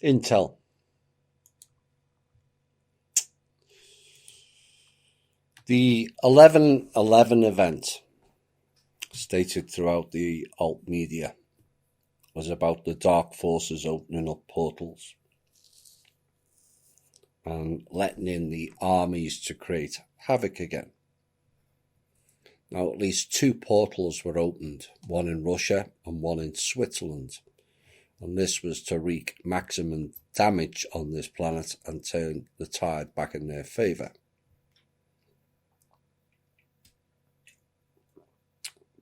Intel. The 11/11 event, stated throughout the alt media, was about the dark forces opening up portals and letting in the armies to create havoc again. Now, at least 2 portals were opened, one in Russia and one in Switzerland, and this was to wreak maximum damage on this planet and turn the tide back in their favour.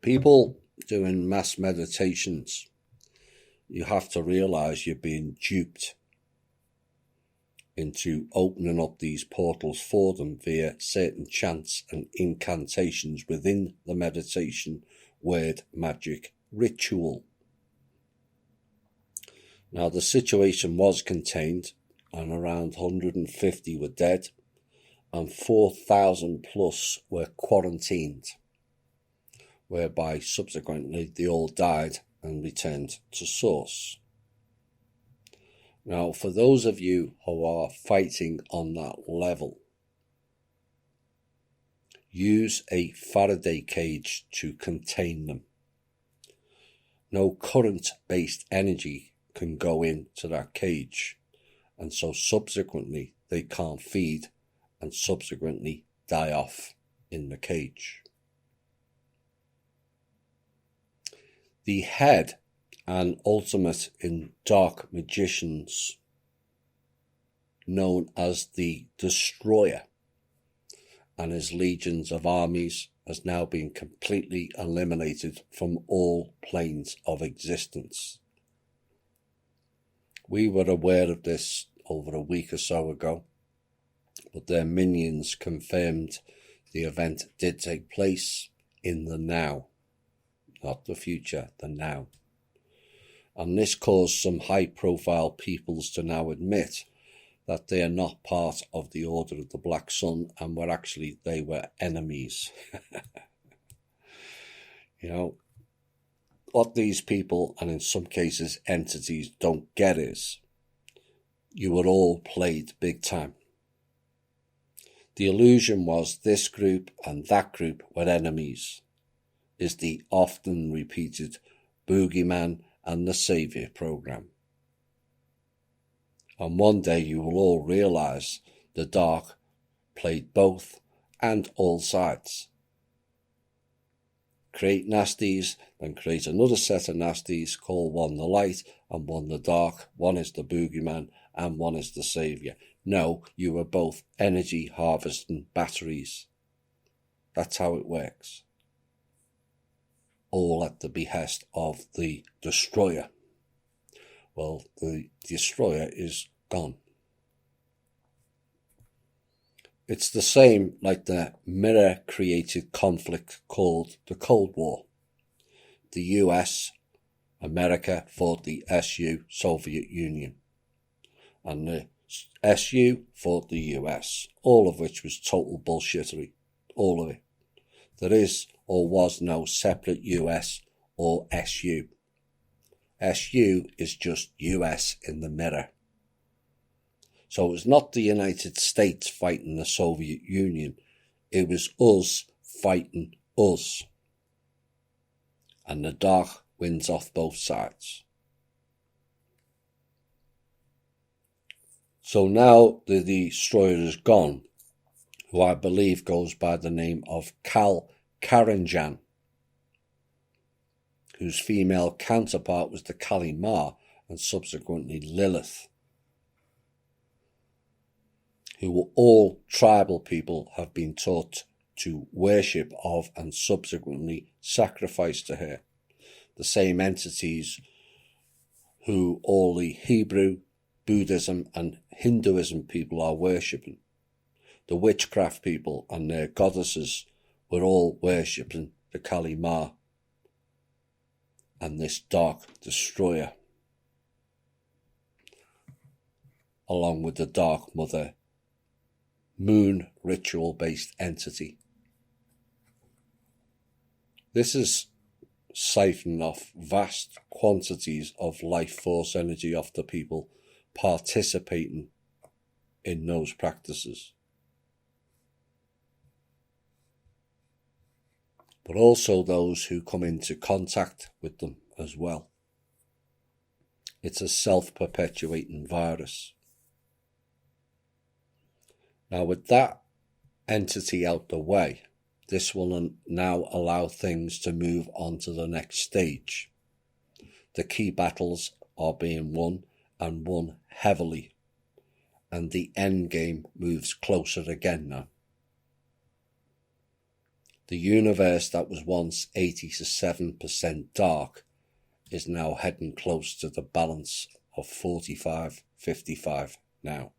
People doing mass meditations, you have to realise you're being duped into opening up these portals for them via certain chants and incantations within the meditation word magic ritual. Now, the situation was contained and around 150 were dead and 4,000 plus were quarantined, whereby subsequently they all died and returned to source. Now, for those of you who are fighting on that level, use a Faraday cage to contain them. No current-based energy can go into that cage, and so subsequently they can't feed and subsequently die off in the cage. The head and ultimate in dark magicians, known as the Destroyer, and his legions of armies, has now been completely eliminated from all planes of existence. We were aware of this over a week or so ago, but their minions confirmed the event did take place in the now, not the future, the now. And this caused some high-profile peoples to now admit that they are not part of the Order of the Black Sun and they were enemies. You know, what these people, and in some cases entities, don't get is you were all played big time. The illusion was this group and that group were enemies, is the often repeated boogeyman and the Saviour program. And one day you will all realise the dark played both and all sides. Create nasties, then create another set of nasties, call one the light and one the dark, one is the boogeyman and one is the saviour. No, you are both energy harvesting batteries. That's how it works. All at the behest of the Destroyer. Well, the Destroyer is gone. It's the same like the mirror-created conflict called the Cold War. The US, America fought the SU, Soviet Union, and the SU fought the US, all of which was total bullshittery, all of it. There is or was no separate US or SU. SU is just US in the mirror. So it was not the United States fighting the Soviet Union, it was us fighting us. And the dark wins off both sides. So now the Destroyer is gone, who I believe goes by the name of Kal Karanjan, whose female counterpart was the Kali Ma and subsequently Lilith, who all tribal people have been taught to worship of and subsequently sacrifice to her. The same entities who all the Hebrew, Buddhism and Hinduism people are worshipping. The witchcraft people and their goddesses were all worshipping the Kali Ma and this dark Destroyer, along with the Dark Mother moon ritual-based entity. This is siphoning off vast quantities of life force energy off the people participating in those practices, but also those who come into contact with them as well. It's a self-perpetuating virus. Now, with that entity out the way, this will now allow things to move on to the next stage. The key battles are being won, and won heavily, and the end game moves closer again now. The universe that was once 87% dark is now heading close to the balance of 45-55 now.